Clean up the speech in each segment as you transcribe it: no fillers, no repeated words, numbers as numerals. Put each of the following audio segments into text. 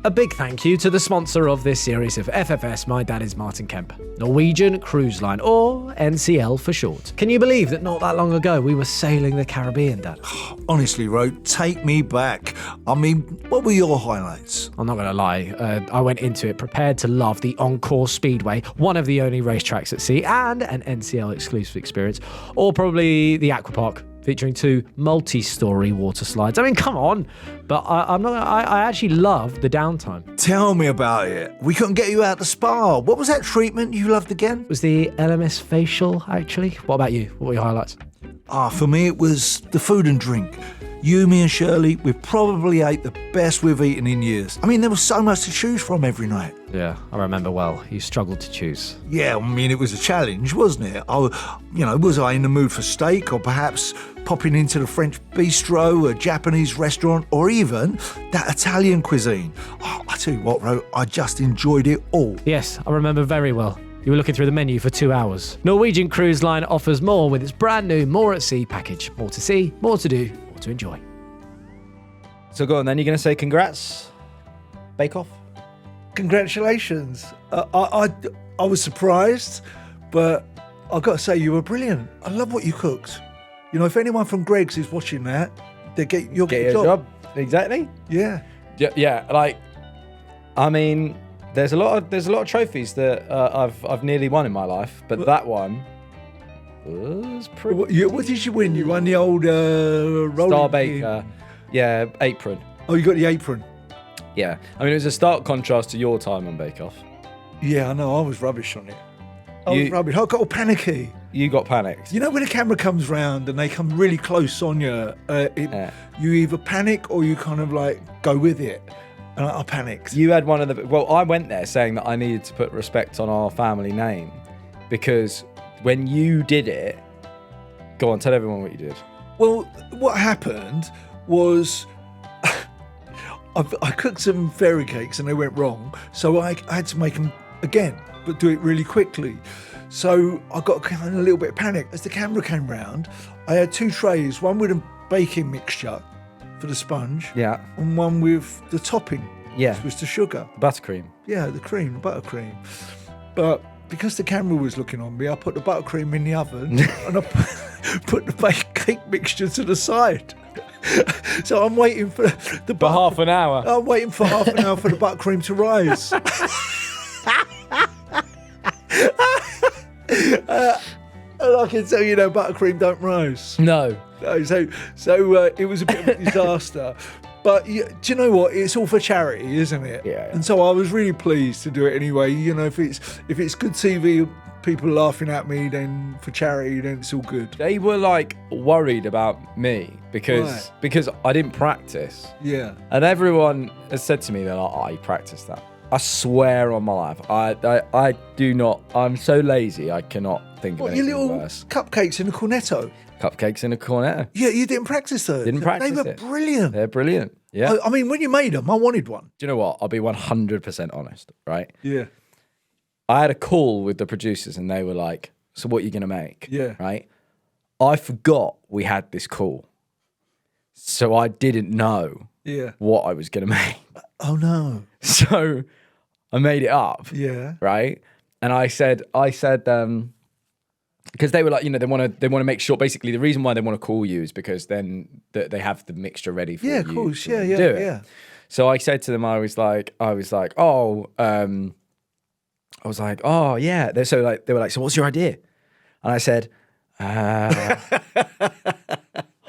A big thank you to the sponsor of this series of FFS, My Dad is Martin Kemp, Norwegian Cruise Line, or NCL for short. Can you believe that not that long ago we were sailing the Caribbean, Dad? Honestly, Ro, take me back. I mean, what were your highlights? I'm not going to lie, I went into it prepared to love the Encore Speedway, one of the only racetracks at sea, and an NCL exclusive experience, or probably the Aquapark, featuring 2 multi-story water slides. I mean, come on. But I actually love the downtime. Tell me about it. We couldn't get you out the spa. What was that treatment you loved again? It was the LMS facial, actually. What about you? What were your highlights? For me, it was the food and drink. You, me and Shirlie, we probably ate the best we've eaten in years. I mean, there was so much to choose from every night. Yeah, I remember well. You struggled to choose. Yeah, I mean, it was a challenge, wasn't it? Was I in the mood for steak, or perhaps popping into the French bistro, a Japanese restaurant, or even that Italian cuisine? I tell you what, Ro, I just enjoyed it all. Yes, I remember very well. You were looking through the menu for 2 hours. Norwegian Cruise Line offers more with its brand new More at Sea package. More to see, more to do, more to enjoy. So go on then, you're going to say congrats? Bake Off? Congratulations. I was surprised, but I've got to say you were brilliant. I love what you cooked. You know, if anyone from Greg's is watching that, they get your job. Exactly. Yeah. Yeah. Like, I mean, there's a lot of trophies that I've nearly won in my life, but that one was pretty. What did you win? You won the old rolling Star Baker. Yeah, apron. Oh, you got the apron. Yeah. I mean, it was a stark contrast to your time on Bake Off. Yeah, I know. I was rubbish on it. I was rubbish. I got all panicky. You got panicked. You know when the camera comes round and they come really close on you, you either panic or you kind of like go with it. And I panicked. You had one of the... Well, I went there saying that I needed to put respect on our family name because when you did it... Go on, tell everyone what you did. Well, what happened was I cooked some fairy cakes and they went wrong. So I had to make them again, but do it really quickly. So I got kind of a little bit of panic. As the camera came round, I had 2 trays, one with a baking mixture for the sponge, Yeah. and one with the topping, Yeah. which was the sugar. Buttercream. Yeah, the cream, the buttercream. But because the camera was looking on me, I put the buttercream in the oven and I put the cake mixture to the side. So I'm waiting for the For half an hour. I'm waiting for half an hour for the buttercream to rise. And I can tell you, buttercream don't rise. No. So it was a bit of a disaster. But do you know what? It's all for charity, isn't it? Yeah. And so I was really pleased to do it anyway. You know, if it's good TV, people laughing at me, then for charity, then it's all good. They were like worried about me because I didn't practice. Yeah. And everyone has said to me, they're like, oh, you practiced that. I swear on my life, I do not. I'm so lazy, I cannot think of anything your little worse. cupcakes in a cornetto? Cupcakes in a cornetto. Yeah, you didn't practice those. Didn't practice They were it. brilliant. They're brilliant. Yeah. I mean, when you made them, I wanted one. Do you know what? I'll be 100% honest, right? Yeah. I had a call with the producers and they were like, so what are you going to make? Yeah. Right? I forgot we had this call. So I didn't know what I was going to make. Oh, no. So I made it up. Yeah. Right? And I said, because they were like, they want to make sure. Basically, the reason why they want to call you is because then they have the mixture ready for you. Yeah, of course. to Yeah, do it. yeah. So I said to them, I was like, oh, yeah. So like, they were like, so what's your idea? And I said, I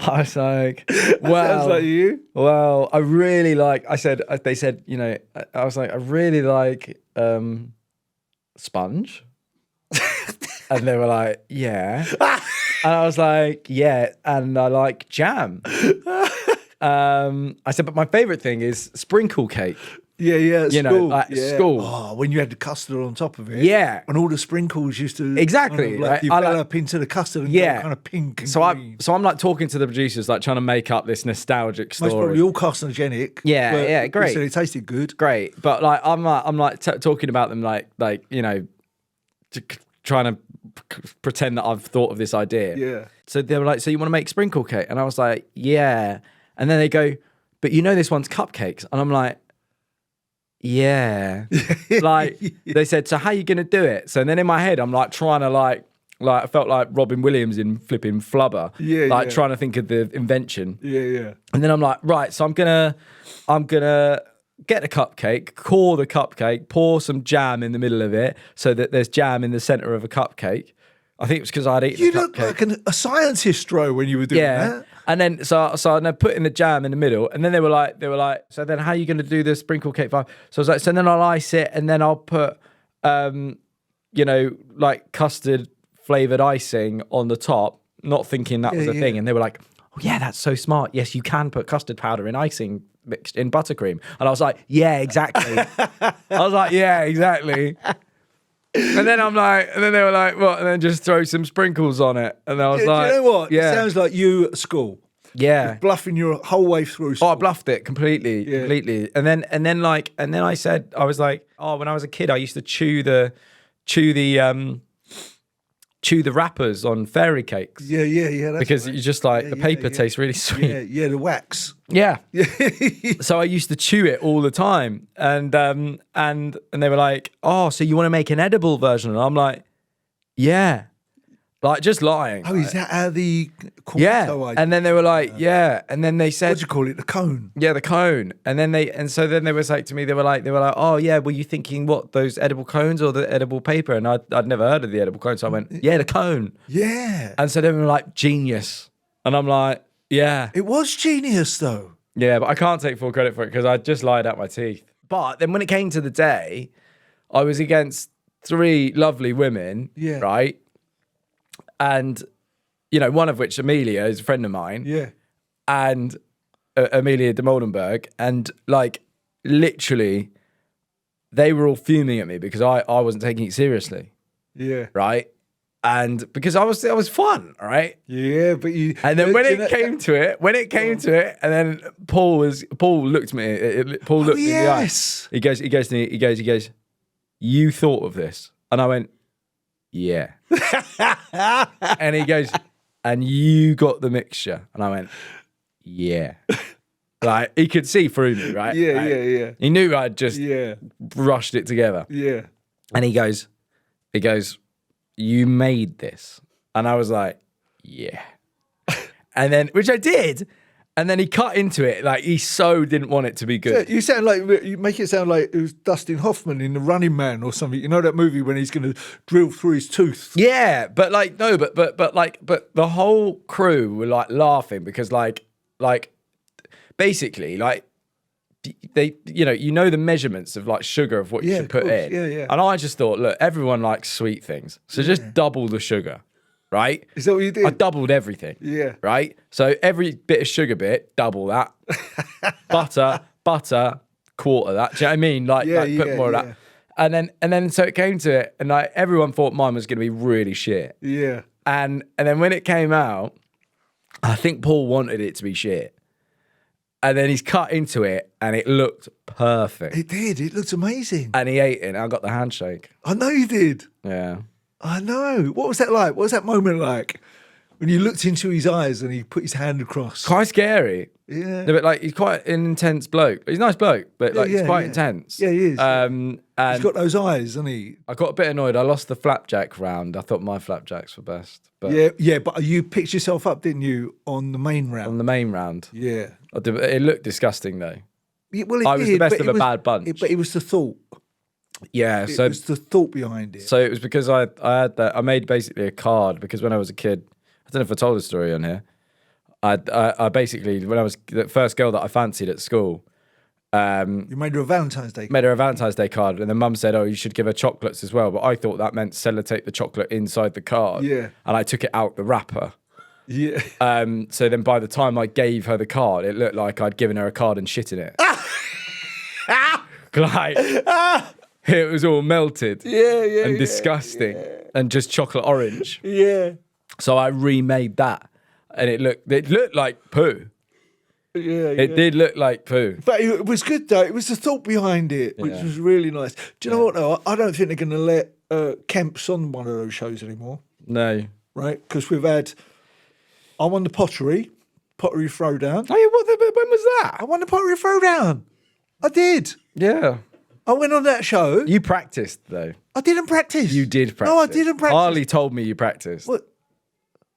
was like, well, sounds like you. Well, I really like. They said, I was like, I really like sponge. And they were like, yeah. And I was like, yeah, and I like jam. I said, but my favourite thing is sprinkle cake. Yeah, at school. At school. Oh, when you had the custard on top of it. Yeah. And all the sprinkles used to Exactly, kind of right? develop into the custard and go kind of pink and green. So I'm like talking to the producers, like trying to make up this nostalgic story. Most probably all carcinogenic. Yeah, great. They said it tasted good. Great. But like I'm talking about them like trying to pretend that I've thought of this idea. Yeah. So they were like, so you want to make sprinkle cake? And I was like, yeah. And then they go, but this one's cupcakes. And I'm like, yeah. Like they said, so how are you going to do it? So then in my head, I'm like trying to like I felt like Robin Williams in flipping Flubber. Yeah, like yeah. trying to think of the invention. Yeah. And then I'm like, right, so I'm gonna get a cupcake, core the cupcake, pour some jam in the middle of it so that there's jam in the center of a cupcake. I think it was because I'd eaten You the look cupcake. like a scientist, Dro, when you were doing that. And then so I then put in the jam in the middle, and then they were like, so then how are you going to do the sprinkle cake vibe? So I was like, so then I'll ice it, and then I'll put, like custard flavored icing on the top, not thinking that was a thing. And they were like, oh yeah, that's so smart. Yes, you can put custard powder in icing mixed in buttercream. And I was like, yeah, exactly. And then they were like, what? And then just throw some sprinkles on it. And I was like, do you know what? Yeah. It sounds like you at school. Yeah. Bluffing your whole way through Oh, school. I bluffed it completely. And then I said, I was like, oh, when I was a kid, I used to chew the wrappers on fairy cakes. Yeah. That's Because right. you just like the paper tastes really sweet. Yeah, the wax. Yeah. So I used to chew it all the time. And they were like, oh, so you want to make an edible version? And I'm like, yeah. Like just lying. Oh, is that how the Yeah. Cornetto And then they were like, yeah. And then they said, what do you call it? The cone. yeah, the cone. And then they was like to me, they were like, oh yeah, were you thinking what, those edible cones or the edible paper? And I'd never heard of the edible cone. So I went, yeah, the cone. Yeah. And so they were like, genius. And I'm like, yeah. It was genius, though. Yeah, but I can't take full credit for it because I just lied out my teeth. But then when it came to the day, I was against 3 lovely women, Yeah. right? And, one of which, Amelia, is a friend of mine. Yeah. And Amelia de Moldenberg. And, like, literally, they were all fuming at me because I wasn't taking it seriously, Yeah. right? And because I was fun, right? Yeah, but you. And then when it came to it, and then Paul looked me me in the eye. Yes. He goes to me, you thought of this? And I went, yeah. And he goes, and you got the mixture? And I went, yeah. Like he could see through me, right? Yeah, Like, yeah. He knew I'd just Yeah. rushed it together. Yeah. And he goes, you made this? And I was like, yeah. And then, which I did. And then he cut into it like he so didn't want it to be good. You sound like you make it sound like it was Dustin Hoffman in The Running Man or something. You know that movie when he's going to drill through his tooth. Yeah, but like no, but the whole crew were like laughing because like basically like they you know the measurements of like sugar of what you Yeah, should of put course. in. Yeah. And I just thought, look, everyone likes sweet things, so just double the sugar, right? Is that what you did? I doubled everything. Yeah. Right? So every bit of sugar bit, double that. butter, quarter that. Do you know what I mean? Like put more of that. And then so it came to it, and like everyone thought mine was gonna be really shit. Yeah. And then when it came out, I think Paul wanted it to be shit. And then he's cut into it and it looked perfect. It did. It looked amazing. And he ate it and I got the handshake. I know you did. Yeah. I know. What was that like? What was that moment like? When you looked into his eyes and he put his hand across. Quite scary. Yeah. But like he's quite an intense bloke. He's a nice bloke, but like he's quite yeah. intense. Yeah, he is. And He's got those eyes, hasn't he? I got a bit annoyed. I lost the flapjack round. I thought my flapjacks were best. But Yeah, but you picked yourself up, didn't you, on the main round? on the main round. Yeah. It looked disgusting though. Yeah, well, it I was the did, best but of it a was- bad bunch. But it was the thought. Yeah. It So was the thought behind it. So it was because I had that. I made basically a card because when I was a kid, I don't know if I told the story on here. I basically, when I was the first girl that I fancied at school, You made her a Valentine's Day. made her a Valentine's Day card, and then Mum said, "Oh, you should give her chocolates as well." But I thought that meant sellotape the chocolate inside the card. Yeah. And I took it out the wrapper. Yeah. So then by the time I gave her the card, it looked like I'd given her a card and shit in it. Like it was all melted. Yeah. And disgusting, and just chocolate orange. Yeah. So I remade that, and it looked like poo. Yeah. It did look like poo. But it was good though. It was the thought behind it, which Yeah. was really nice. Do you know what though? I don't think they're going to let Kemp's on one of those shows anymore, No. right? Because we've had. I won the pottery throwdown. Oh yeah, when was I that? won the pottery throwdown. I did. Yeah. I went on that show. You practiced though. I didn't practice. You did practice. No, I didn't practice. Harley told me you practiced. What?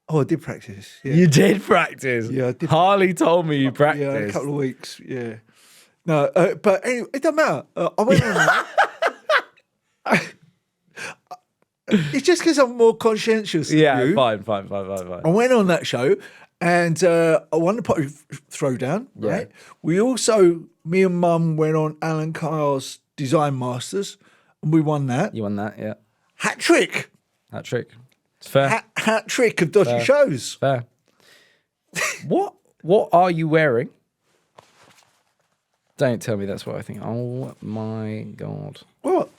Oh, I did practice. Yeah. You did practice. Yeah, I did. Harley told me you practiced. Yeah, a couple of weeks. Yeah. No, but anyway, it doesn't matter. I went on that. It's just because I'm more conscientious than Yeah, you. fine. I went on that show and I won the pottery throwdown, right? We also, me and Mum went on Alan Kyle's Design Masters and we won that. You won that, yeah. Hat trick. Hat trick. It's fair. Hat trick of dodgy shows. Fair. What are you wearing? Don't tell me that's what I think. Oh my God. What?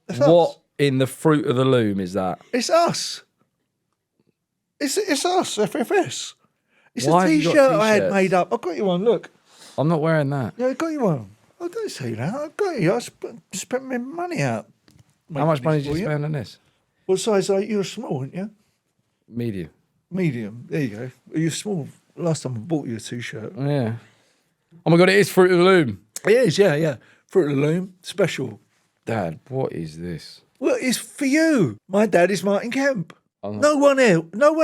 It's What us. in the fruit of the loom is that? It's us. It's us, FFS. It's Why a have you got t-shirt I had t-shirts? made up. I got you one, look. I'm not wearing that. Yeah, I got you one. Oh, don't say that. I got you. I spent my money out. How much money did for you spend on this? What size are you? You're small, aren't you? Medium. Medium. There you go. You're small. Last time I bought you a t-shirt. Yeah. Oh my God, it is fruit of the loom. It is, yeah. Fruit of the Loom. Special. Dad, what is this? Well, it's for you. My dad is Martin Kemp. Oh. No one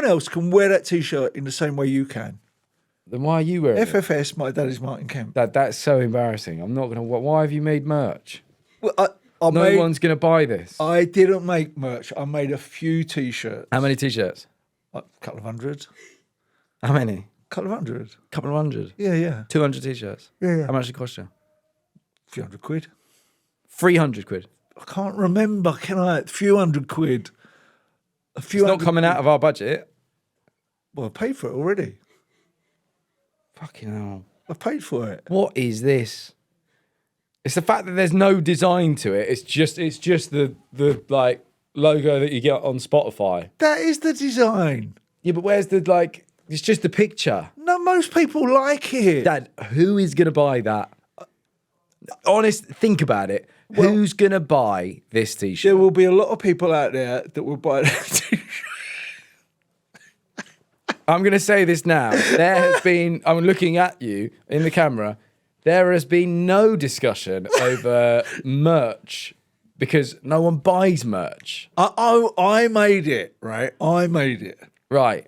else can wear that t-shirt in the same way you can. Then why are you wearing it? FFS, my dad is Martin Kemp. Dad, that's so embarrassing. I'm not going to... Why have you made merch? Well, No one's going to buy this. I didn't make merch. I made a few t-shirts. How many t-shirts? A couple of hundred. How many? Couple of hundred. Couple of hundred. Yeah. 200 t-shirts. Yeah. How much did it cost you? A few hundred quid. 300 quid. I can't remember. Can I? A few hundred quid. A few. It's not hundred coming quid. out of our budget. Well, I paid for it already. Fucking hell. I paid for it. What is this? It's the fact that there's no design to it. It's just the like logo that you get on Spotify. That is the design. Yeah, but where's the like? It's just the picture. No, most people like it. Dad, who is gonna buy that? Honest, think about it. Who's gonna buy this t-shirt? There will be a lot of people out there that will buy that t-shirt. I'm gonna say this now. There has been. I'm looking at you in the camera. There has been no discussion over merch because no one buys merch. I made it, right? I made it. Right.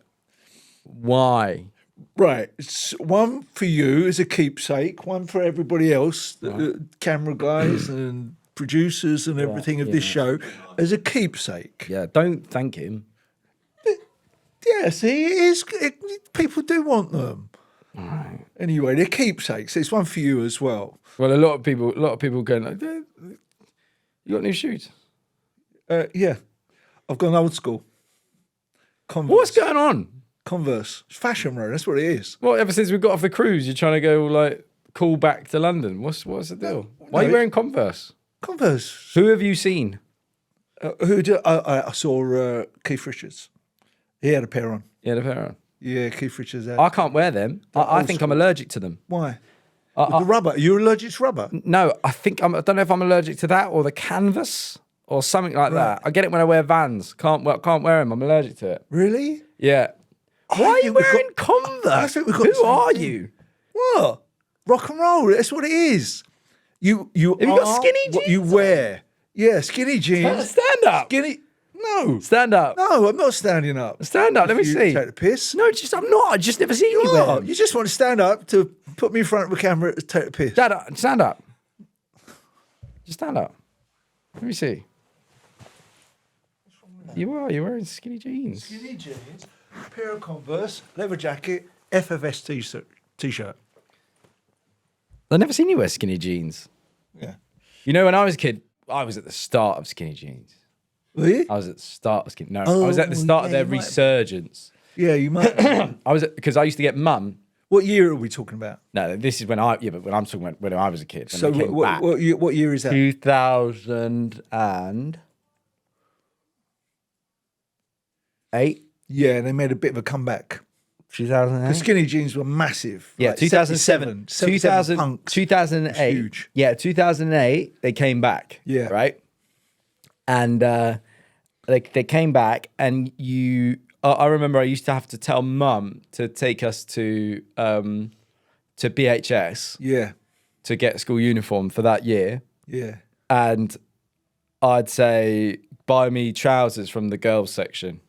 Why? Right. It's one for you as a keepsake, one for everybody else, the camera guys and producers and everything of this show, as a keepsake. Yeah, don't thank him. Yeah, see, people do want them. Right. Anyway, they're keepsakes. It's one for you as well. Well, a lot of people going like, you got new shoes? Yeah. I've gone old school. Converse. What's going on? Converse. It's fashion, bro. That's what it is. Well, ever since we got off the cruise, you're trying to go like call back to London. What's the deal? Why are you wearing Converse? Converse. Who have you seen? I saw Keith Richards. He had a pair on. Yeah, the pair on. Yeah, Keith Richards had. I can't wear them. I think I'm allergic to them. Why? The rubber. Are you allergic to rubber? No, I don't know if I'm allergic to that or the canvas or something like that. I get it when I wear Vans. Can't wear them. I'm allergic to it. Really? Yeah. Why are you think we've wearing got- Converse? I think we've got the Who same are thing. you? What? Rock and roll. That's what it is. You you got are skinny what you jeans wear. Yeah, skinny jeans. Stand up. Skinny. No. Stand up. No, I'm not standing up. Stand up. Let me You see. Take the piss. No, I'm not. I just never seen you You wear are. them. You just want to stand up to put me in front of a camera to take the piss. Stand up. Just stand up. Let me see. You're wearing skinny jeans. Skinny jeans, pair of Converse, leather jacket, FFS t-shirt. I've never seen you wear skinny jeans. Yeah. You know, when I was a kid, I was at the start of skinny jeans. Were you? I was at the start of skinny. No, Oh, I was at the start of yeah, their you might- resurgence. Yeah, you might. I was because I used to get Mum. What year are we talking about? No, this is when but when I'm talking about when I was a kid. When So they came back. what year is that? 2008. Yeah, they made a bit of a comeback. 2008. The skinny jeans were massive. Yeah, like 2007. 77 punks. 2008. Huge. Yeah, 2008, they came back. Yeah. Right? And they came back, and I remember I used to have to tell Mum to take us to BHS Yeah. to get school uniform for that year. Yeah. And I'd say buy me trousers from the girls section.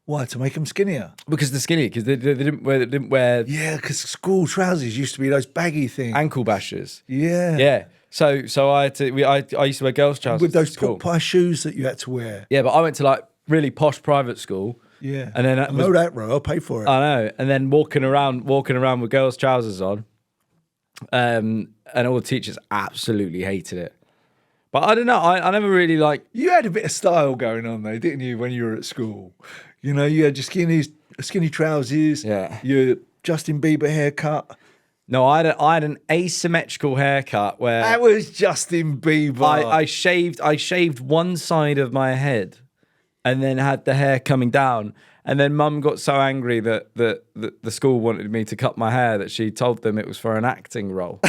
Why? To make them skinnier? Because they're skinny, because they didn't wear Yeah, because school trousers used to be those baggy things. ankle bashers. Yeah. Yeah. So I had to, I used to wear girls' trousers With those to school. pot pie shoes that you had to wear. Yeah, but I went to like really posh private school. Yeah. And then I know that, bro. I'll pay for it. I know. And then walking around with girls' trousers on. And all the teachers absolutely hated it. But I don't know. I never really like. You had a bit of style going on though, didn't you, when you were at school? You know, you had your skinny trousers. Yeah. Your Justin Bieber haircut. No, I had an asymmetrical haircut where That was Justin Bieber. I shaved one side of my head, and then had the hair coming down. And then Mum got so angry that the school wanted me to cut my hair that she told them it was for an acting role.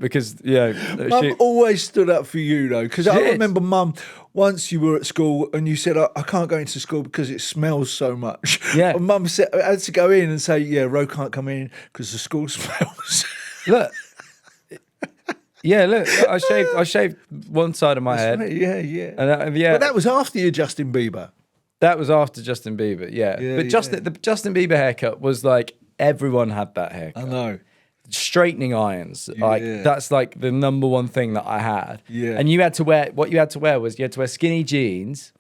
Because Mum always stood up for you though, because I did. remember Mum once you were at school and you said, I can't go into school because it smells so much. Yeah. And Mum said, I had to go in and say, yeah, Ro can't come in because the school smells. look. Yeah, look. I shaved one side of my head. Yeah, yeah. And yeah, But that was after your Justin Bieber. that was after Justin Bieber. Yeah, Yeah, but the Justin Bieber haircut was like everyone had that haircut. I know. Straightening irons, like Yeah. that's like the number one thing that I had. Yeah. And you had to wear was you had to wear skinny jeans,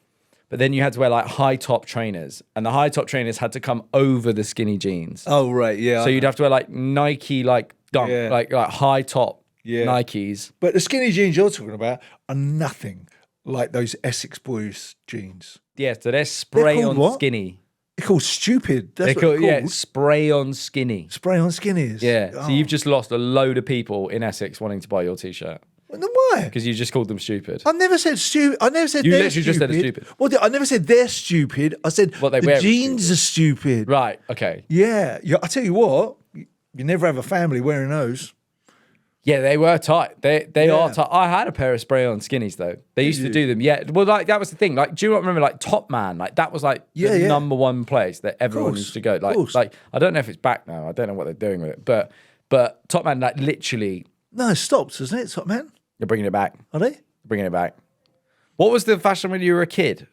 but then you had to wear like high top trainers, and the high top trainers had to come over the skinny jeans. Oh, right, yeah. So you'd have to wear like Nike like dunk, Yeah. like high top Yeah. Nikes. But the skinny jeans you're talking about are nothing like those Essex Boys jeans. Yeah, so they're spray called on what? skinny. They're called stupid. That's They're what called, they're yeah, called. spray on skinny. Spray on skinnies. Yeah. Oh. So you've just lost a load of people in Essex wanting to buy your t-shirt Well, then why? because you just called them stupid. I never said stupid. I never said You they're literally stupid. just said stupid. Well, I never said they're stupid. I said What they the wear is jeans are stupid. Right. Okay. Yeah. I tell you what, you never have a family wearing those. Yeah, they were tight. They Yeah. are tight. I had a pair of spray-on skinnies though. They used to do them. Yeah. Well, like that was the thing. Like, do you not remember like Top Man? Like that was like Yeah, the yeah. number one place that everyone course, used to go. of course. Like I don't know if it's back now. I don't know what they're doing with it. But Top Man, like literally, No, it stopped, isn't it, Top Man? they're bringing it back. Are they? Bringing it back. What was the fashion when you were a kid?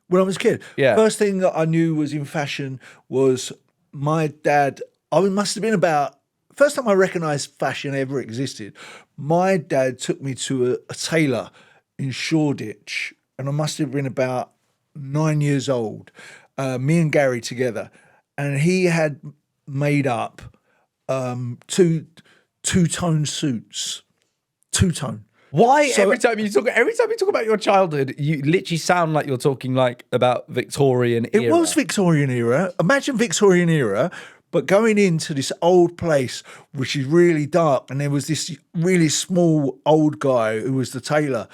When I was a kid. Yeah. First thing that I knew was in fashion was my dad. I must have been about. First time I recognised fashion ever existed, my dad took me to a tailor in Shoreditch, and I must have been about 9 years old, me and Gary together, and he had made up two-tone suits, two-tone. Why So- every time you talk about your childhood, you literally sound like you're talking like about Victorian era. It was Victorian era. Imagine Victorian era, but going into this old place, which is really dark, and there was this really small old guy who was the tailor.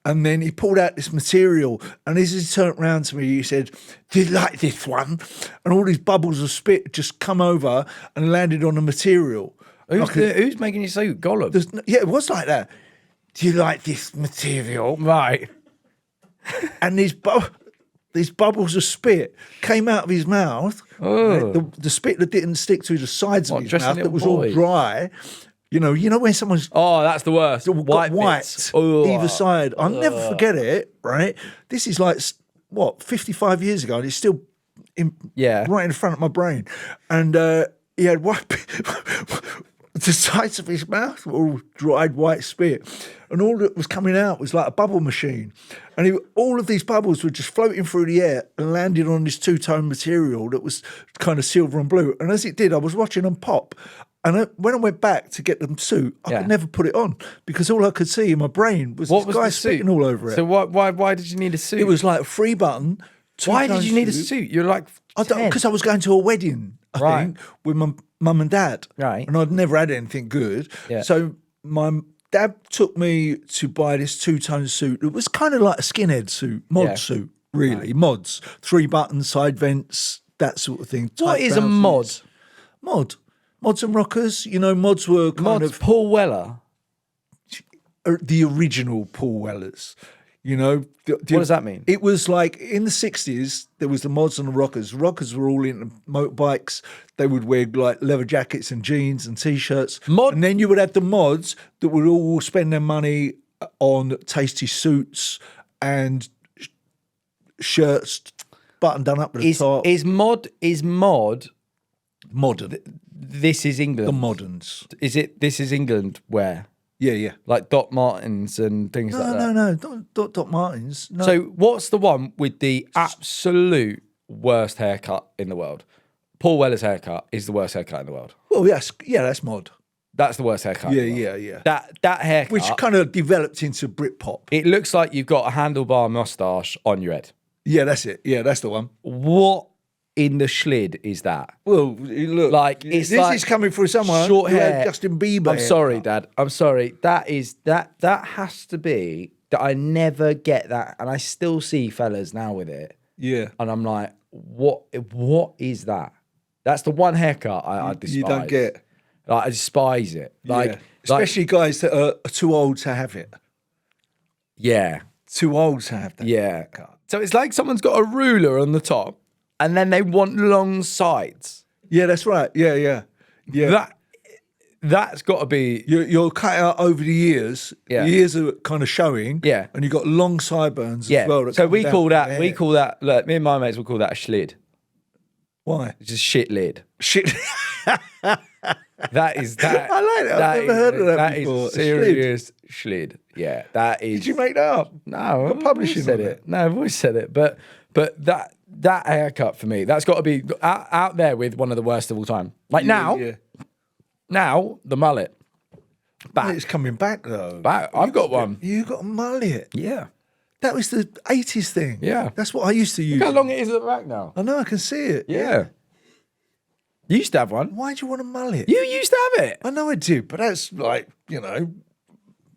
And then he pulled out this material, and as he turned around to me, he said, "Do you like this one?" And all these bubbles of spit just come over and landed on the material. Who's making you so Gollum? Yeah, it was like that. "Do you like this material?" Right. And these bubbles of spit came out of his mouth. Oh. The spit that didn't stick to the sides What, of his dressing mouth, that little was boys? all dry. You know when someone's Oh, that's the worst. got white bits. Oh. either side. I'll never forget it, right? This is like, 55 years ago, and it's still Yeah. right in front of my brain. And he had white, the sides of his mouth were all dried white spit. And all that was coming out was like a bubble machine. And all of these bubbles were just floating through the air and landed on this two-tone material that was kind of silver and blue. And as it did, I was watching them pop. And when I went back to get the suit, I Yeah. could never put it on because all I could see in my brain was What this was guy the suit? spitting all over it. So why did you need a suit? It was like a free button. Why did two-tone you need a suit? You're like Because I was going to a wedding, I Right. think, with my mum and dad. Right. And I'd never had anything good. Yeah. So my dad took me to buy this two-tone suit. It was kind of like a skinhead suit, mod Yeah. suit, really. Mods. 3 buttons, side vents, that sort of thing. What Tight is a trousers. Mod. Mods and rockers. Mods were kind Mods, Paul Weller. of the original Paul Wellers. You know, What does that mean? It was like in the 60s, there was the mods and the rockers. Rockers were all into motorbikes. They would wear like leather jackets and jeans and T-shirts. And then you would have the mods that would all spend their money on tasty suits and shirts buttoned done up at the top. Is mod modern? This is England. The moderns. This is England where? Yeah. Like Doc Martens and things like that. No, not Doc Martens. No. So what's the one with the absolute worst haircut in the world? Paul Weller's haircut is the worst haircut in the world. Well, that's mod. That's the worst haircut. Yeah. That haircut, Which kind of developed into Britpop. it looks like you've got a handlebar mustache on your head. Yeah, that's it. Yeah, that's the one. What in the schlid is that? Well, look, Like, it's this like is coming from someone short who had hair. Justin Bieber. I'm sorry, Dad. I'm sorry. That has to be that. I never get that, and I still see fellas now with it, Yeah, and I'm like, what is that? That's the one haircut I despise. you don't get. Like, I despise it. Like, Yeah. Especially guys that are too old to have it. yeah. Too old to have that. Yeah. haircut. So it's like someone's got a ruler on the top and then they want long sides. Yeah, that's right. Yeah. That's got to be. You're cut out over the years. Yeah. The ears are kind of showing. Yeah. And you've got long sideburns Yeah. as well. So we call that, look, me and my mates will call that a schlid. Why? It's just shit lid. Shit. That is that. I like that. I've never heard of that before. That is serious schlid. Yeah, that is. Did you make that up? No, I've publishing always said on it. No, I've always said it. But that haircut for me, that's got to be out there with one of the worst of all time. Like now the mullet. Back. It's coming back though. Back. I've got one. You got a mullet. Yeah. That was the 80s thing. Yeah. That's what I used to use. Look how long it is at the back now. I know, I can see it. Yeah. You used to have one. Why do you want a mullet? You used to have it. I know I did, but that's like, I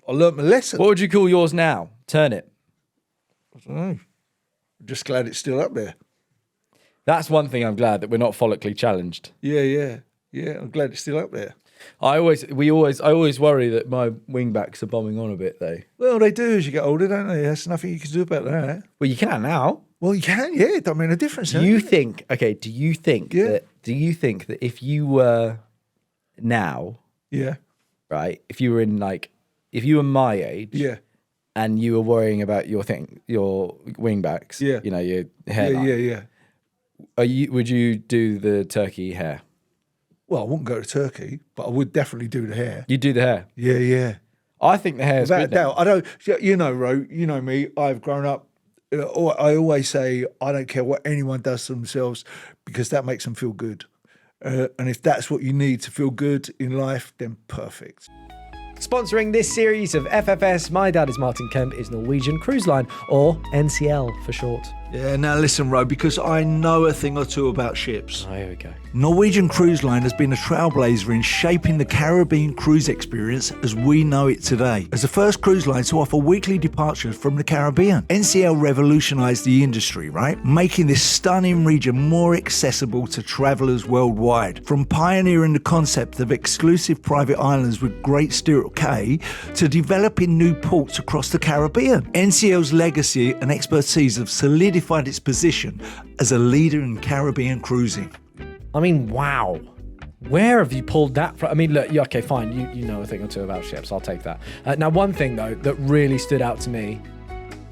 learnt my lesson. What would you call yours now? Turn it. I don't know. I'm just glad it's still up there. That's one thing I'm glad that we're not follically challenged. Yeah. I'm glad it's still up there. I always worry that my wingbacks are bombing on a bit though. Well, they do as you get older, don't they? There's nothing you can do about that. Well, you can now. Well, you can, yeah. It don't make a difference. Do you think that if you were now, Yeah. right? If you were my age, Yeah. and you were worrying about your wingbacks, Yeah. your hairline, Yeah. would you do the turkey hair? Well, I wouldn't go to Turkey, but I would definitely do the hair. You do the hair. Yeah. I think the hair is Without a good. now. doubt. I don't, Ro, you know me, I've grown up, I always say, I don't care what anyone does to themselves because that makes them feel good. And if that's what you need to feel good in life, then perfect. Sponsoring this series of FFS, My Dad is Martin Kemp, is Norwegian Cruise Line, or NCL for short. Yeah, now listen, Ro, because I know a thing or two about ships. Oh, here we go. Norwegian Cruise Line has been a trailblazer in shaping the Caribbean cruise experience as we know it today. As the first cruise line to offer weekly departures from the Caribbean, NCL revolutionised the industry, right? Making this stunning region more accessible to travellers worldwide. From pioneering the concept of exclusive private islands with Great Stirrup Cay to developing new ports across the Caribbean, NCL's legacy and expertise have solidified its position as a leader in Caribbean cruising. I mean, wow. Where have you pulled that from? I mean, look, okay, fine. You know a thing or two about ships. I'll take that. Now, one thing, though, that really stood out to me.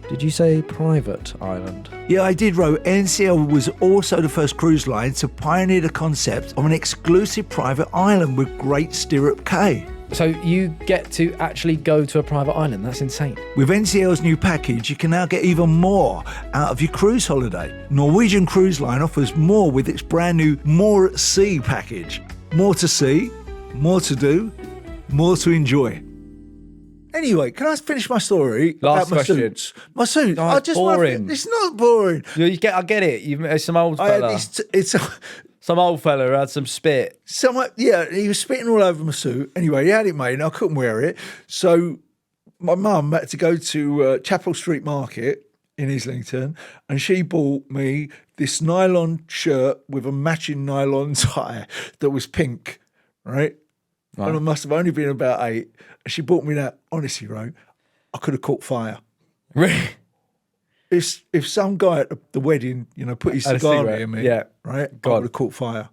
Did you say private island? Yeah, I did, Ro. NCL was also the first cruise line to pioneer the concept of an exclusive private island with Great Stirrup Cay. So you get to actually go to a private island. That's insane. With NCL's new package, you can now get even more out of your cruise holiday. Norwegian Cruise Line offers more with its brand new More at Sea package. More to see, more to do, more to enjoy. Anyway, can I finish my story Last about my question. suits? My suits. Oh, I it's just boring. It's not boring. I get it. It's some old I had fella. Some old fella who had some spit. He was spitting all over my suit. Anyway, he had it made and I couldn't wear it. So my mum had to go to Chapel Street Market in Islington and she bought me this nylon shirt with a matching nylon tie that was pink, right? And I must have only been about 8. And she bought me that. Honestly, Ro, I could have caught fire. Really? if some guy at the wedding, put his Had a cigar cigarette, near me, yeah. right, I God. would have caught fire.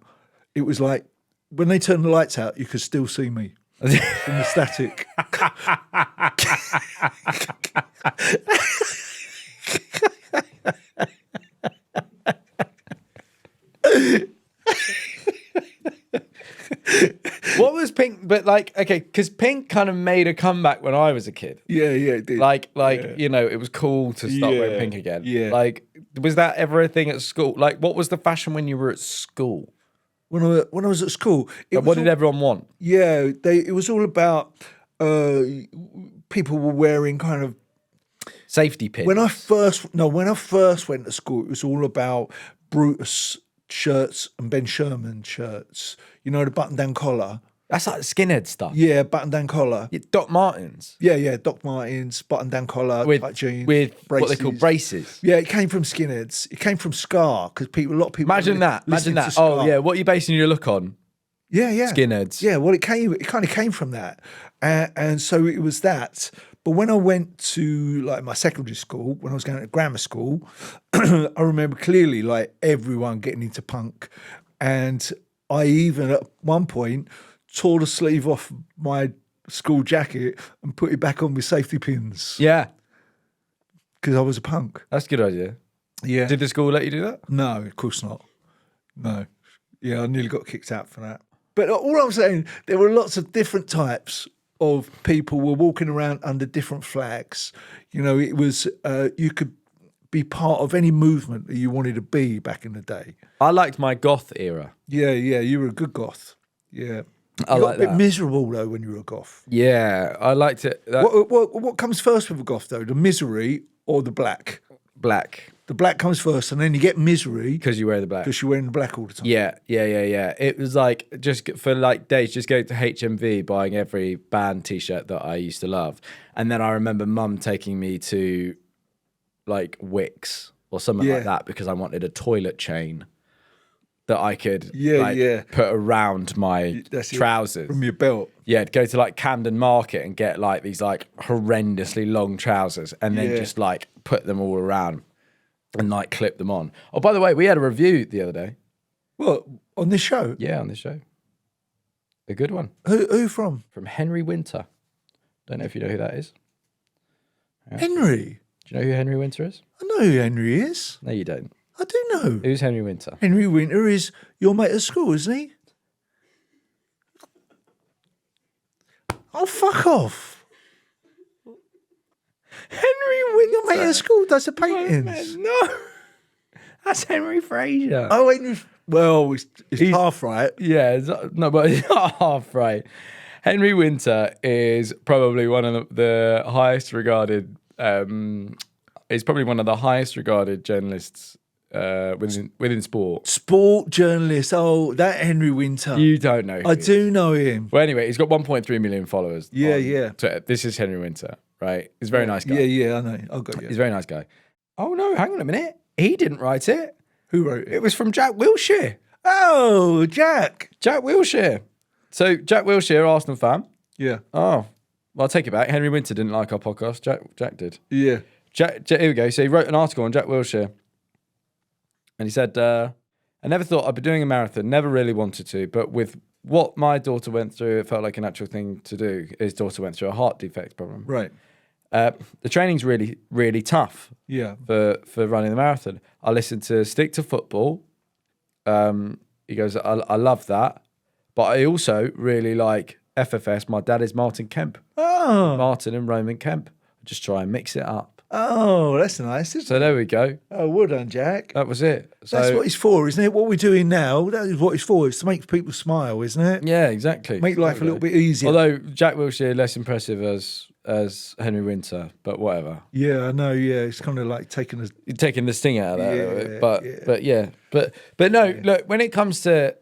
It was like when they turned the lights out, you could still see me from the static. What was Pink? But like, okay, because Pink kind of made a comeback when I was a kid. Yeah, it did. It was cool to start wearing pink again. Yeah. Like, was that ever a thing at school? Like, what was the fashion when you were at school? When I was at school, What did everyone want? Yeah, it was all about people were wearing kind of Safety pins. when I first went to school, it was all about Brutus shirts and Ben Sherman shirts. The button-down collar. That's like skinhead stuff. Yeah, button-down collar. Yeah, Doc Martens. Yeah, Doc Martens, button-down collar, tight jeans, with what they call braces. Yeah, it came from skinheads. It came from Scar because a lot of people. Imagine that. listening Imagine to that. Oh Scar. yeah, what are you basing your look on? Yeah. Skinheads. Yeah, well, it kind of came from that, and so it was that. But when I went to like my secondary school, when I was going to grammar school, I remember clearly like everyone getting into punk, and I even at one point tore the sleeve off my school jacket and put it back on with safety pins. Yeah, because I was a punk. that's a good idea. Yeah. Did the school let you do that? No, of course not. No. Yeah, I nearly got kicked out for that. But all I'm saying, there were lots of different types of people were walking around under different flags. It was, you could be part of any movement that you wanted to be back in the day. I liked my goth era. Yeah, you were a good goth. Yeah. I You got like a bit that. miserable though when you were a goth. Yeah, I liked it. What comes first with a goth though? The misery or the black? Black, The black comes first, and then you get misery because you wear the black. because you're wearing the black all the time. Yeah. It was like just for like days, just going to HMV, buying every band T-shirt that I used to love, and then I remember Mum taking me to like Wicks or something like that because I wanted a toilet chain that I could put around my That's it, trousers from your belt. Yeah, go to like Camden Market and get like these like horrendously long trousers and then just like put them all around and like clip them on. Oh, by the way, we had a review the other day. What, on this show? Yeah, on this show. A good one. Who from? From Henry Winter. Don't know if you know who that is. Henry. Do you know who Henry Winter is? I know who Henry is. No, you don't. I do know. Who's Henry Winter? Henry Winter is your mate at school, isn't he? Oh, fuck off. Henry Winter. Your mate at school does the paintings. No. That's Henry Fraser. Oh, Henry. Well, it's half right. Yeah, no, but it's not half right. Henry Winter is probably one of the highest regarded. He's probably one of the highest regarded journalists within sport. Sport journalist. Oh, that Henry Winter. You don't know. I do know him. Well, anyway, he's got 1.3 million followers. Yeah, on yeah. Twitter. This is Henry Winter, right? He's a very nice guy. Yeah, I know. I've got you. He's a very nice guy. Oh no, hang on a minute. He didn't write it. Who wrote it? It was from Jack Wilshere. Oh, Jack. Jack Wilshere. So Jack Wilshere, Arsenal fan. Yeah. Oh, well, I'll take it back. Henry Winter didn't like our podcast. Jack did. Yeah. Jack, here we go. So he wrote an article on Jack Wilshere. And he said, I never thought I'd be doing a marathon, never really wanted to, but with what my daughter went through, it felt like a natural thing to do. His daughter went through a heart defect problem. Right. The training's really, really tough Yeah. for running the marathon. I listened to Stick to Football. He goes, I love that. But I also really like FFS. My dad is Martin Kemp. Oh. Martin and Roman Kemp. I just try and mix it up. Oh, that's nice. So there we go. Oh, well done, Jack. That was it. So, That's what it's for, isn't it? What we're doing now, that is what it's for. It's to make people smile, isn't it? yeah, exactly. Make life a little bit easier. Although Jack Wilshere less impressive as Henry Winter, but whatever. Yeah, I know. Yeah, it's kind of like taking a. You're taking the sting out of that, a little bit. Yeah, but no. Look, when it comes to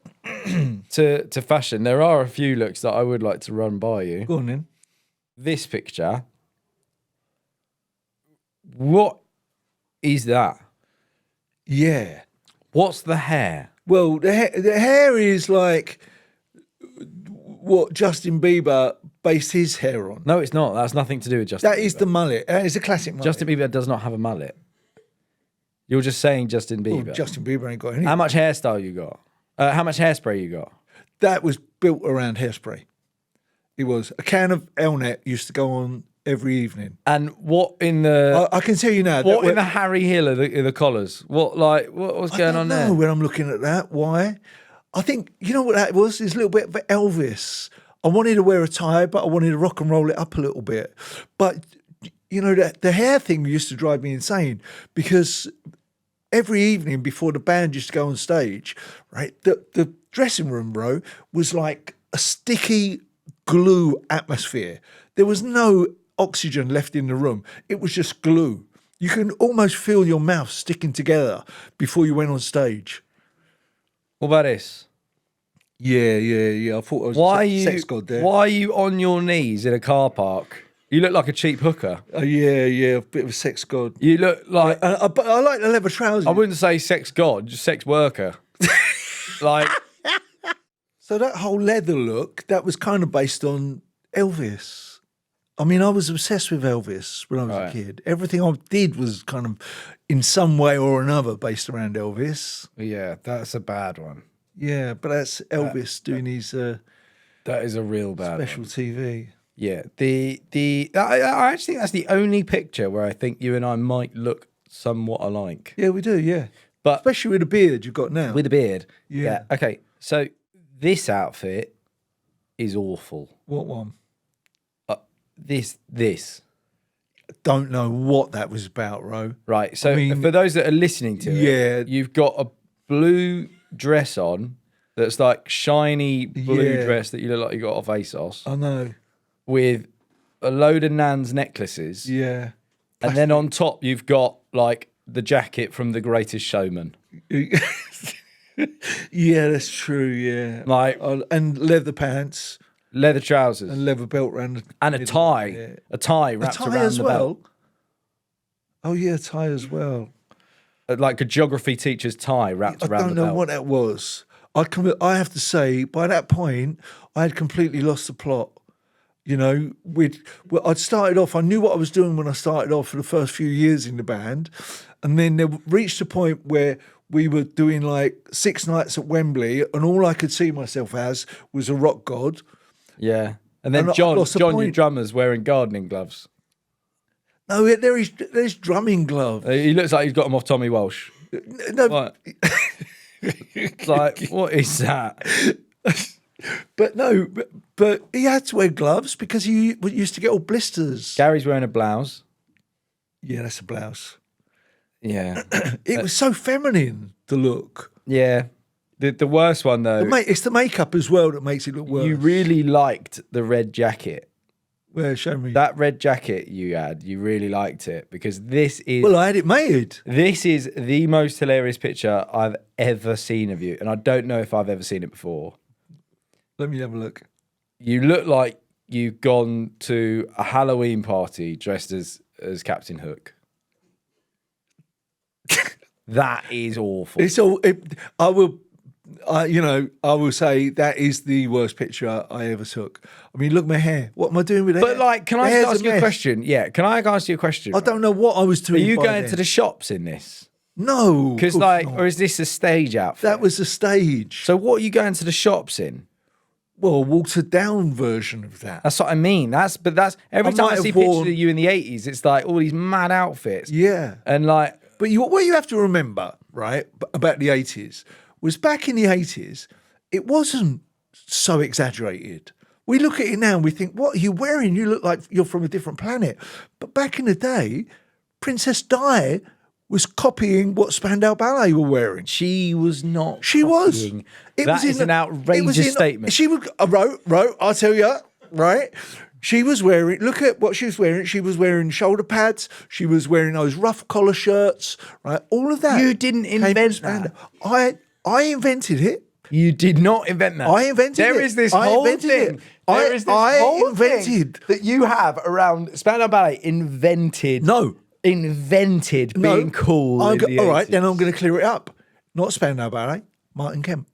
to fashion, there are a few looks that I would like to run by you. Go on then. This picture. What is that? Yeah. What's the hair? Well, the hair is like what Justin Bieber based his hair on. No, it's not. That's nothing to do with Justin That Bieber. is the mullet. That is a classic mullet. Justin Bieber does not have a mullet. You're just saying Justin Well, Bieber. Justin Bieber ain't got any. How much hairstyle you got? How much hairspray you got? That was built around hairspray. It was. A can of Elnet used to go on every evening. And what in the I can tell you now. what in the Harry Hill of the collars? What was going on there? When I'm looking at that. Why? I think, you know what that was? It's a little bit of Elvis. I wanted to wear a tie, but I wanted to rock and roll it up a little bit. But, you know, the hair thing used to drive me insane because every evening before the band used to go on stage, right, the dressing room, bro, was like a sticky glue atmosphere. There was no oxygen left in the room. It was just glue. You can almost feel your mouth sticking together before you went on stage. What about this? Yeah. I thought I was sex god there. Why are you on your knees in a car park? You look like a cheap hooker. Yeah, a bit of a sex god. You look like... But I like the leather trousers. I wouldn't say sex god, just sex worker. Like... So that whole leather look, that was kind of based on Elvis. I mean, I was obsessed with Elvis when I was a kid. Everything I did was kind of in some way or another based around Elvis. Yeah, that's a bad one. Yeah, but that's Elvis doing his that is a real bad special one. TV. Yeah, I actually think that's the only picture where I think you and I might look somewhat alike. Yeah, we do, yeah. But especially with the beard you've got now. with a beard. Yeah. Okay, so this outfit is awful. What one? This. Don't know what that was about, Ro. Right, so I mean, for those that are listening to it, you've got a blue dress on that's like shiny blue dress that you look like you got off ASOS. I know. With a load of Nan's necklaces. Yeah. And then on top, you've got like the jacket from The Greatest Showman. Yeah, that's true. Yeah. Like, and leather pants. Leather trousers. And leather belt around. And a tie. Yeah. A tie wrapped around the belt. Oh, yeah, a tie as well. Like a geography teacher's tie wrapped around the belt. I don't know what that was. I have to say, by that point, I had completely lost the plot. You know, I'd started off, I knew what I was doing when I started off for the first few years in the band. And then there reached a point where we were doing like 6 nights at Wembley and all I could see myself as was a rock god. Yeah. And then John, your drummer's wearing gardening gloves. No, there's drumming gloves. He looks like he's got them off Tommy Walsh. No. What? It's like, what is that? But no, but he had to wear gloves because he used to get all blisters. Gary's wearing a blouse. Yeah, that's a blouse. Yeah. It was so feminine, the look. Yeah. The worst one, though. It's the makeup as well that makes it look worse. You really liked the red jacket. Where, show me. That red jacket you had, you really liked it because this is... Well, I had it made. This is the most hilarious picture I've ever seen of you. And I don't know if I've ever seen it before. Let me have a look. You look like you've gone to a Halloween party dressed as Captain Hook. That is awful. I will say that is the worst picture I ever took. I mean, look at my hair. What am I doing with it? But like, can I ask you a question? Yeah, can I ask you a question? I don't know what I was doing. Are you going to the shops in this? No. Because or is this a stage outfit? That was a stage. So what are you going to the shops in? Well, a watered down version of that. That's what I mean. That's every time I see pictures of you in the 80s, it's like all these mad outfits. Yeah. And like, but what you have to remember, right, about the 80s was back in the 80s, it wasn't so exaggerated. We look at it now and we think, what are you wearing? You look like you're from a different planet. But back in the day, Princess Di was copying what Spandau Ballet were wearing. she was not. She was. copying. That is an outrageous statement. She was, wrote, I'll tell you, right? She was wearing, look at what she was wearing. She was wearing shoulder pads. She was wearing those rough collar shirts, right? All of that. You didn't invent that. I invented it. You did not invent that. I invented it. There is this I whole invented thing. it. There is this I whole invented thing that you have around Spandau Ballet invented. No. Invented being cool. All in the right, 80s. then I'm going to clear it up. Not Spandau Ballet, Martin Kemp.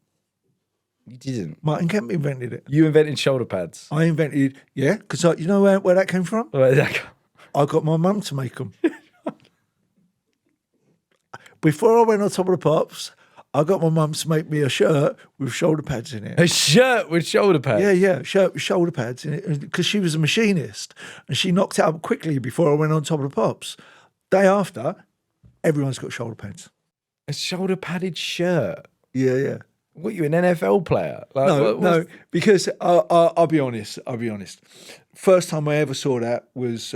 You didn't. Martin Kemp invented it. You invented shoulder pads. I invented, yeah, because you know where that came from? I got my mum to make them. before I went on Top of the Pops, I got my mum to make me a shirt with shoulder pads in it. A shirt with shoulder pads. Yeah, shirt with shoulder pads in it because she was a machinist and she knocked it up quickly before I went on Top of the Pops. Day after, everyone's got shoulder pads. A shoulder padded shirt. Yeah. What, you an NFL player? Like, No, because I'll be honest. First time I ever saw that was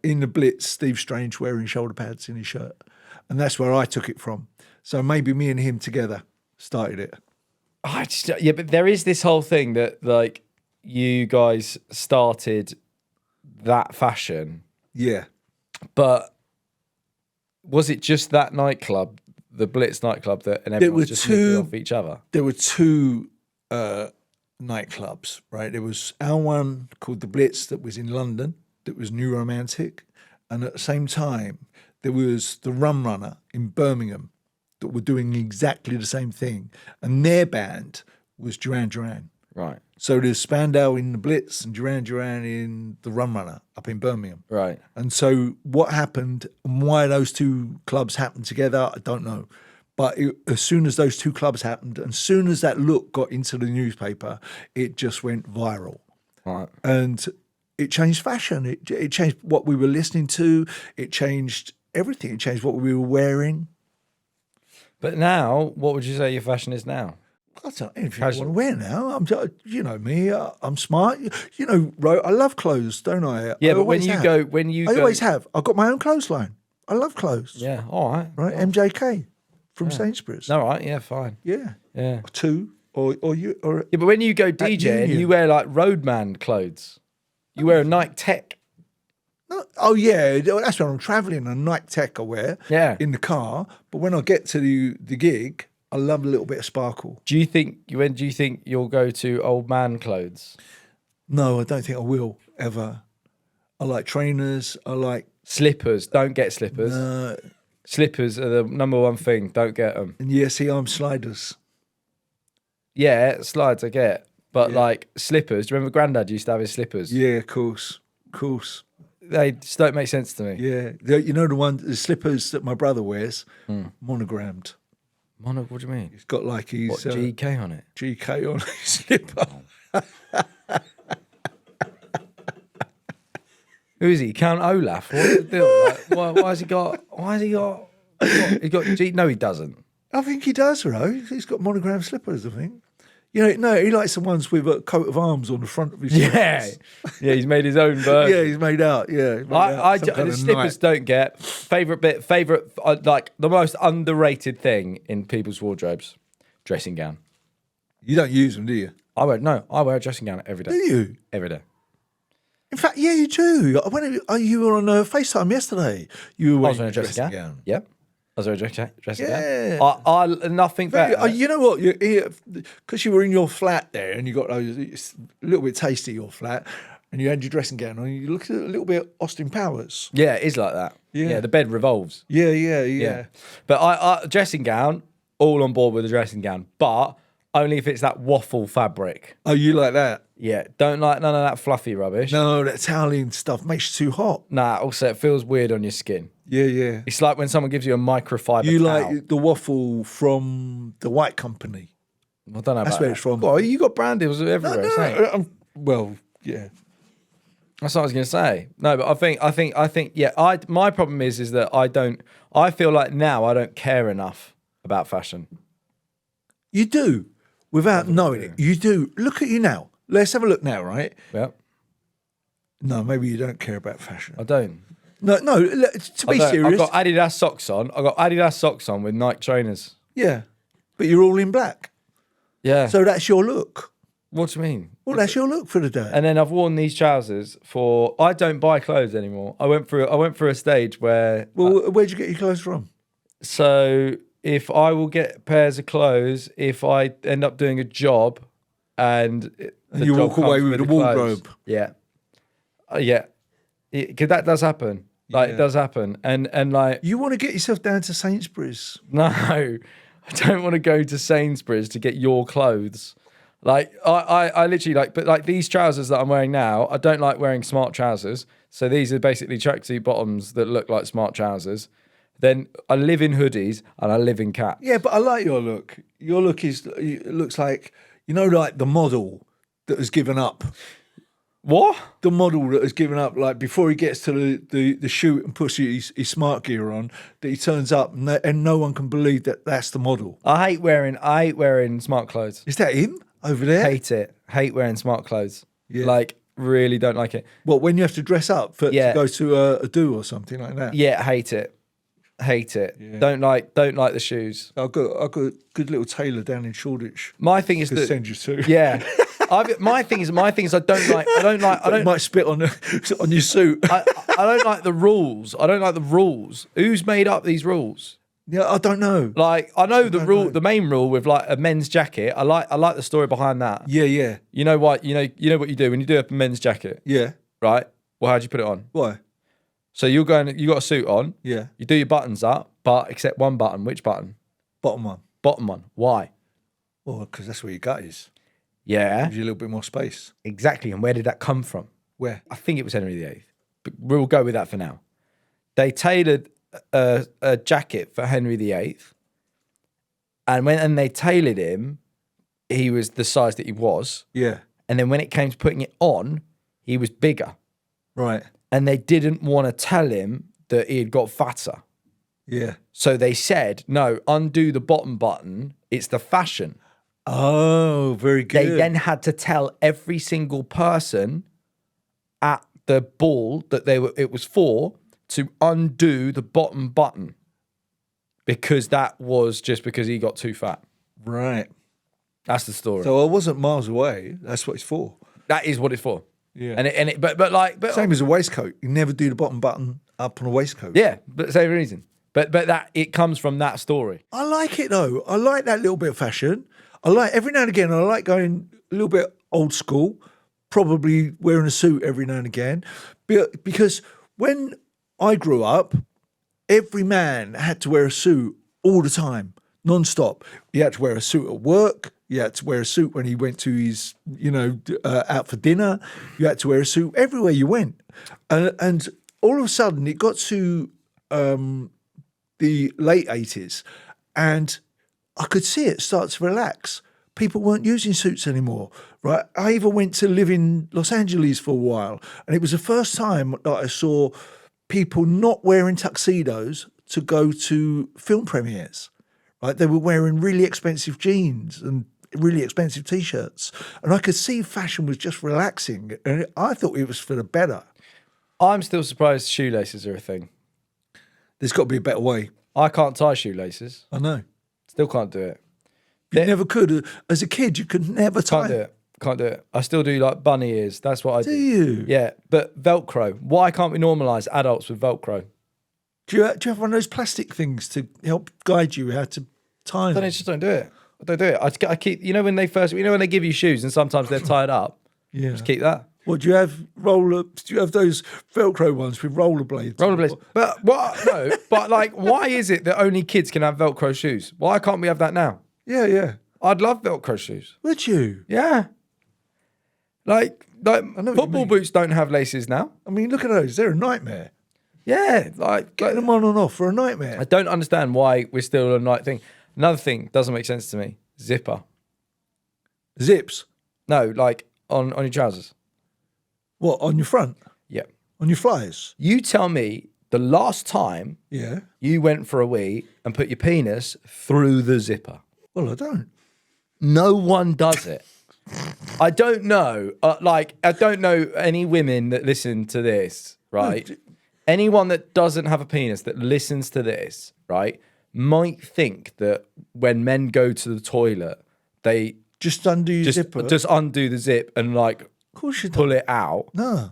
in the Blitz, Steve Strange wearing shoulder pads in his shirt. And that's where I took it from. So maybe me and him together started it. But there is this whole thing that like you guys started that fashion. Yeah. But was it just that nightclub, the Blitz nightclub, that and everyone was just nicking off each other? There were two nightclubs, right? There was our one called the Blitz that was in London, that was New Romantic. And at the same time, there was the Rum Runner in Birmingham that were doing exactly the same thing. And their band was Duran Duran. Right. So there's Spandau in the Blitz and Duran Duran in the Rum Runner up in Birmingham. Right. And so what happened and why those two clubs happened together, I don't know. But as soon as those two clubs happened, and as soon as that look got into the newspaper, it just went viral. Right. And it changed fashion. It changed what we were listening to. It changed everything. It changed what we were wearing. But now, what would you say your fashion is now? I don't know anything I want to wear now. You know me. I'm smart. You know, Ro, I love clothes, don't I? Yeah, I but when always you have. go, I always have. I've got my own clothesline. I love clothes. Yeah, all right. Right, MJK from Sainsbury's. All right, yeah, fine. Yeah. Yeah. Two or you or Yeah, but when you go DJ and Union. you wear like roadman clothes, you wear a Nike Tech. no, oh yeah, that's when I'm travelling. A Nike Tech I wear. Yeah. In the car, but when I get to the gig, I love a little bit of sparkle. Do you think you'll go to old man clothes? No, I don't think I will ever. I like trainers. I like Slippers, don't get slippers. Slippers are the number one thing. Don't get them. and yeah, see, I'm sliders. Yeah, slides I get, but like slippers. Do you remember Grandad used to have his slippers? Yeah, of course. They just don't make sense to me. Yeah, you know the slippers that my brother wears, monogrammed. What do you mean? He's got like his What, GK on it? GK on his slipper. Who is he? Count Olaf? What's the deal? Like, why has he got? He got G? No, he doesn't. I think he does, Ro. He's got monogrammed slippers, I think. You know, no, he likes the ones with a coat of arms on the front of his slippers. Yeah, he's made his own version. Yeah, he's made out. Yeah, he's made out some kind the of slippers knight. don't get favorite like the most underrated thing in people's wardrobes, dressing gown. You don't use them, do you? I wear a dressing gown every day. Do you? Every day. In fact, yeah, you do. You were on FaceTime yesterday. You were I was wearing wearing a dressing gown. Yeah. I was wearing a dressing Yeah. gown. I nothing better. You know what? Because you were in your flat there, and you got those. It's a little bit tasty your flat, and you had your dressing gown on. You look a little bit Austin Powers. Yeah, it is like that. Yeah. The bed revolves. Yeah. But I dressing gown, all on board with the dressing gown, but only if it's that waffle fabric. Oh, you like that? Yeah, don't like none of that fluffy rubbish. No, that toweling stuff makes you too hot. Nah, also it feels weird on your skin. Yeah. It's like when someone gives you a microfiber You towel. like the waffle from the White Company. I don't know That's about where that. it's from. Well, you got brand deals everywhere. same. Well, yeah. That's what I was going to say. No, but I think. Yeah, my problem is that I feel like now I don't care enough about fashion. You do, without knowing it. You do. Look at you now. Let's have a look now, right? Yeah, No, maybe you don't care about fashion. I don't. No, to be serious. I've got Adidas socks on. I've got Adidas socks on with Nike trainers. Yeah, but you're all in black. Yeah. So that's your look. What do you mean? Well, that's your look for the day. And then I've worn these trousers for. I don't buy clothes anymore. I went through a stage where. Well, where'd you get your clothes from? So if I will get pairs of clothes, if I end up doing a job, and you walk away with the wardrobe. Yeah, yeah, because that does happen. Like Yeah. it does happen, and like You want to get yourself down to Sainsbury's. no, I don't want to go to Sainsbury's to get your clothes. Like I literally like, but like these trousers that I'm wearing now, I don't like wearing smart trousers. So these are basically tracksuit bottoms that look like smart trousers. then I live in hoodies and I live in caps. Yeah, but I like your look. Your look it looks like, like the model that has given up. What? The model that has given up, like before he gets to the shoot and puts his smart gear on, that he turns up and no one can believe that that's the model. I hate wearing smart clothes. Is that him over there? Hate it. Hate wearing smart clothes. Yeah. Like, really don't like it. What, when you have to dress up to go to a do or something like that? Yeah, hate it. Hate it. Yeah. Don't like the shoes. I've got a good little tailor down in Shoreditch. My thing is Could that send you to. yeah. My thing is I don't might spit on your suit. I don't like the rules. I don't like the rules. Who's made up these rules? Yeah, I don't know. Like, I know the main rule with like a men's jacket. I like the story behind that. Yeah. You know what? You know what you do when you do a men's jacket, Yeah. right? Well, how'd you put it on? Why? So you got a suit on. Yeah. You do your buttons up, but except one button. Which button? Bottom one. Bottom one. Why? Well, because that's where your gut is. Yeah. Gives you a little bit more space. Exactly. And where did that come from? Where? I think it was Henry VIII, but we'll go with that for now. They tailored a jacket for Henry VIII, and when they tailored him, he was the size that he was. Yeah. And then when it came to putting it on, he was bigger. Right. And they didn't want to tell him that he had got fatter. Yeah. So they said, no, undo the bottom button. It's the fashion. Oh, very good. They then had to tell every single person at the ball that it was for to undo the bottom button, because that was just because he got too fat. Right. That's the story. So I wasn't miles away. That's what it's for. That is what it's for. Yeah. But Same as a waistcoat. You never do the bottom button up on a waistcoat. yeah, but same reason. But that it comes from that story. I like it though. I like that little bit of fashion. I like every now and again. I like going a little bit old school. Probably wearing a suit every now and again, because when I grew up, every man had to wear a suit all the time, non-stop. He had to wear a suit at work. You had to wear a suit when he went to his, out for dinner. You had to wear a suit everywhere you went. And all of a sudden, it got to the late 80s, and I could see it start to relax. People weren't using suits anymore, right? I even went to live in Los Angeles for a while, and it was the first time that I saw people not wearing tuxedos to go to film premieres, right? They were wearing really expensive jeans and really expensive T-shirts, and I could see fashion was just relaxing, and I thought it was for the better. I'm still surprised shoelaces are a thing. There's got to be a better way. I can't tie shoelaces. I know. Still can't do it. You never could. As a kid, you could never tie. Can't do it. I still do like bunny ears. That's what I do. Do you? Yeah, but Velcro. Why can't we normalise adults with Velcro? Do you have one of those plastic things to help guide you how to tie them? I just don't do it. I don't do it. I keep. When they give you shoes and sometimes they're tied up. Yeah. Just keep that. What do you have? Do you have those Velcro ones with rollerblades? Rollerblades. But what? No. But like, why is it that only kids can have Velcro shoes? Why can't we have that now? Yeah. I'd love Velcro shoes. Would you? Yeah. Like know what you football mean. boots don't have laces now. I mean, look at those. They're a nightmare. Yeah. Like Getting them on and off for a nightmare. I don't understand why we're still a night thing. Another thing doesn't make sense to me. Zipper. Zips. No, like on your trousers. What, on your front? Yeah. On your flyers? You tell me the last time Yeah. you went for a wee and put your penis through the zipper. Well, I don't. No one does it. I don't know. I don't know any women that listen to this, right? Anyone that doesn't have a penis that listens to this, right, might think that when men go to the toilet, they Just undo your zipper? just undo the zip and like Of course you don't. pull it out. No.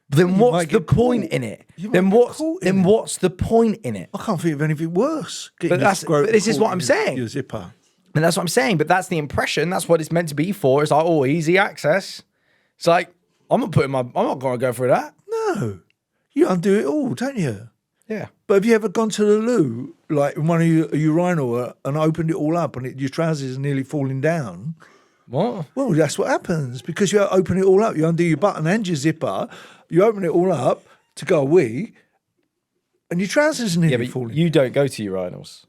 Then You what's might the get point caught. in it? You Then might get what's caught in it. what's the point in it? I can't think of anything worse. But this is what I'm saying. Your zipper. And that's what I'm saying. But that's the impression. That's what it's meant to be for. It's like, oh, easy access. It's like, I'm not going to go for that. No. You undo it all, don't you? Yeah. But have you ever gone to the loo, like in one of your urinal, and opened it all up and your trousers are nearly falling down? What? Well, that's what happens because you open it all up. You undo your button and your zipper. You open it all up to go a wee, And your trousers are nearly Yeah, but falling. you don't go to urinals.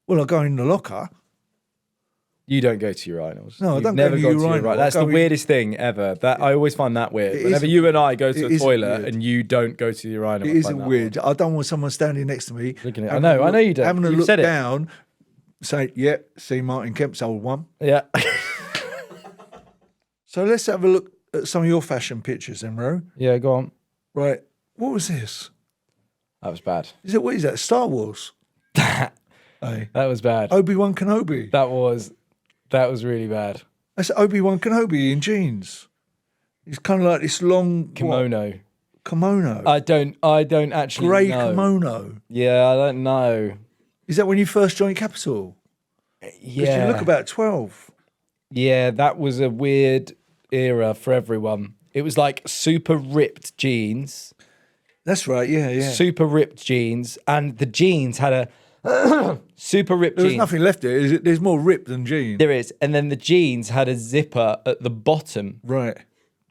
Well, I go in the locker. You don't go to urinals. No, I You've don't go never to gone urinal. I That's go the in- weirdest thing ever. That I always find that weird. It Whenever is- you and I go to it the is toilet weird. and you don't go to the urinal, It I isn't find that weird. odd. I don't want someone standing next to me. Looking at- I having know a look- you don't. Having a You've look said it. down, say, "Yep, see Martin Kemp's old one." Yeah. So let's have a look at some of your fashion pictures, then, Ro. Yeah, go on. Right. What was this? That was bad. What is that? Star Wars? Hey. That was bad. Obi-Wan Kenobi. That was really bad. That's Obi-Wan Kenobi in jeans. He's kind of like this long Kimono. Kimono. I don't actually Grey know. kimono. Yeah, I don't know. Is that when you first joined Capital? Because Yeah. you look about 12. Yeah, that was a weird era for everyone. It was like super ripped jeans. That's right, yeah. Super ripped jeans, and the jeans had a super ripped There's jeans. nothing left there. There's more ripped than jeans. There is, and then the jeans had a zipper at the bottom Right.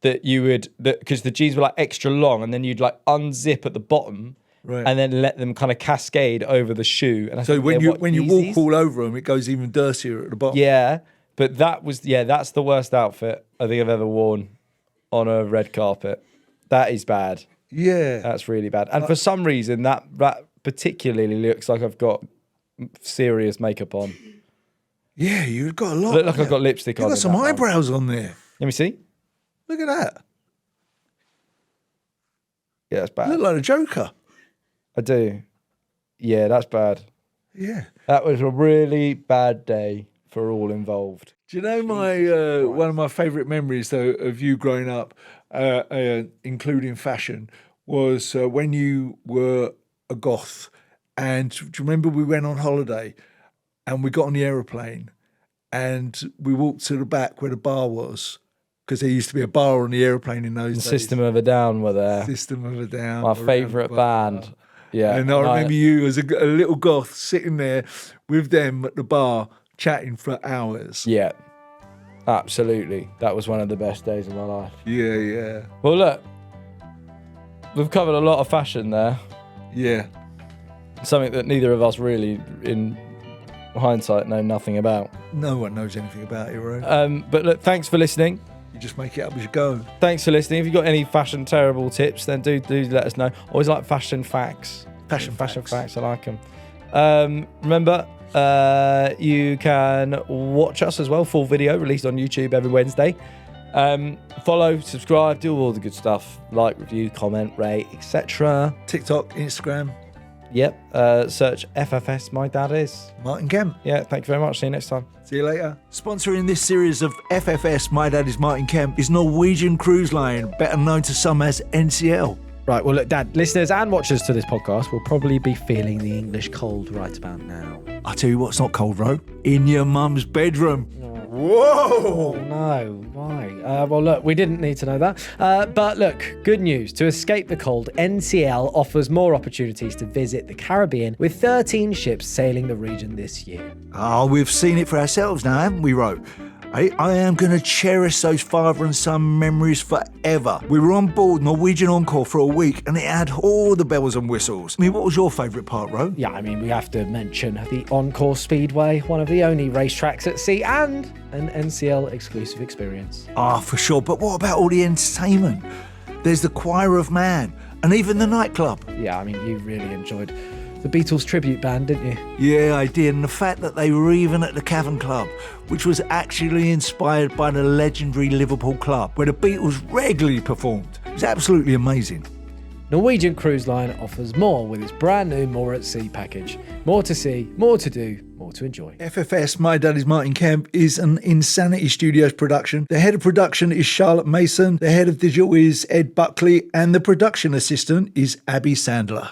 that you would, because the jeans were like extra long, and then you'd like unzip at the bottom, Right. and then let them kind of cascade over the shoe. And I So think when they're you what, when you Yeezys? walk all over them, it goes even dirtier at the bottom. Yeah, but that's the worst outfit I think I've ever worn on a red carpet. That is bad. Yeah. That's really bad. And for some reason, that particularly looks like I've got serious makeup on. Yeah, you've got a lot. Look like I've got lipstick You've on. got in some that one. eyebrows on there. Let me see. Look at that. Yeah, that's You bad. look like a Joker. I do. Yeah, that's bad. Yeah. That was a really bad day for all involved. Do you know my one of my favourite memories though of you growing up, including fashion, was when you were a goth. And do you remember we went on holiday and we got on the aeroplane and we walked to the back where the bar was, because there used to be a bar on the aeroplane in those days. System of a Down were there. System of a Down. My were around favourite the bar. band. Yeah. And I remember you as a little goth sitting there with them at the bar chatting for hours. Yeah. Absolutely. That was one of the best days of my life. Yeah. Well, look, we've covered a lot of fashion there. Yeah. Something that neither of us really, in hindsight, know nothing about. No one knows anything about it, right? But look, thanks for listening. You just make it up as you go. Thanks for listening. If you've got any fashion terrible tips, then do let us know. Always like fashion facts. Fashion facts. I like them. Remember, you can watch us as well. Full video released on YouTube every Wednesday. Follow, subscribe, do all the good stuff. Like, review, comment, rate, etc. TikTok, Instagram, Yep. Search FFS. My dad is. Martin Kemp. Yeah. Thank you very much. See you next time. See you later. Sponsoring this series of FFS, My Dad is Martin Kemp, is Norwegian Cruise Line, better known to some as NCL. Right, well, look, Dad, listeners and watchers to this podcast will probably be feeling the English cold right about now. I tell you what's not cold, Ro. In your mum's bedroom. Whoa! No, why? Well, look, we didn't need to know that. But look, good news. To escape the cold, NCL offers more opportunities to visit the Caribbean with 13 ships sailing the region this year. Oh, we've seen it for ourselves now, haven't we, Ro? I am going to cherish those father and son memories forever. We were on board Norwegian Encore for a week and it had all the bells and whistles. I mean, what was your favourite part, Ro? Yeah, I mean, we have to mention the Encore Speedway, one of the only racetracks at sea and an NCL exclusive experience. Ah, for sure. But what about all the entertainment? There's the Choir of Man and even the nightclub. Yeah, I mean, you really enjoyed the Beatles tribute band, didn't you? Yeah, I did. And the fact that they were even at the Cavern Club, which was actually inspired by the legendary Liverpool club, where the Beatles regularly performed. It was absolutely amazing. Norwegian Cruise Line offers more with its brand new More at Sea package. More to see, more to do, more to enjoy. FFS, My Dad is Martin Kemp, is an Insanity Studios production. The head of production is Charlotte Mason, the head of digital is Ed Buckley, and the production assistant is Abby Sandler.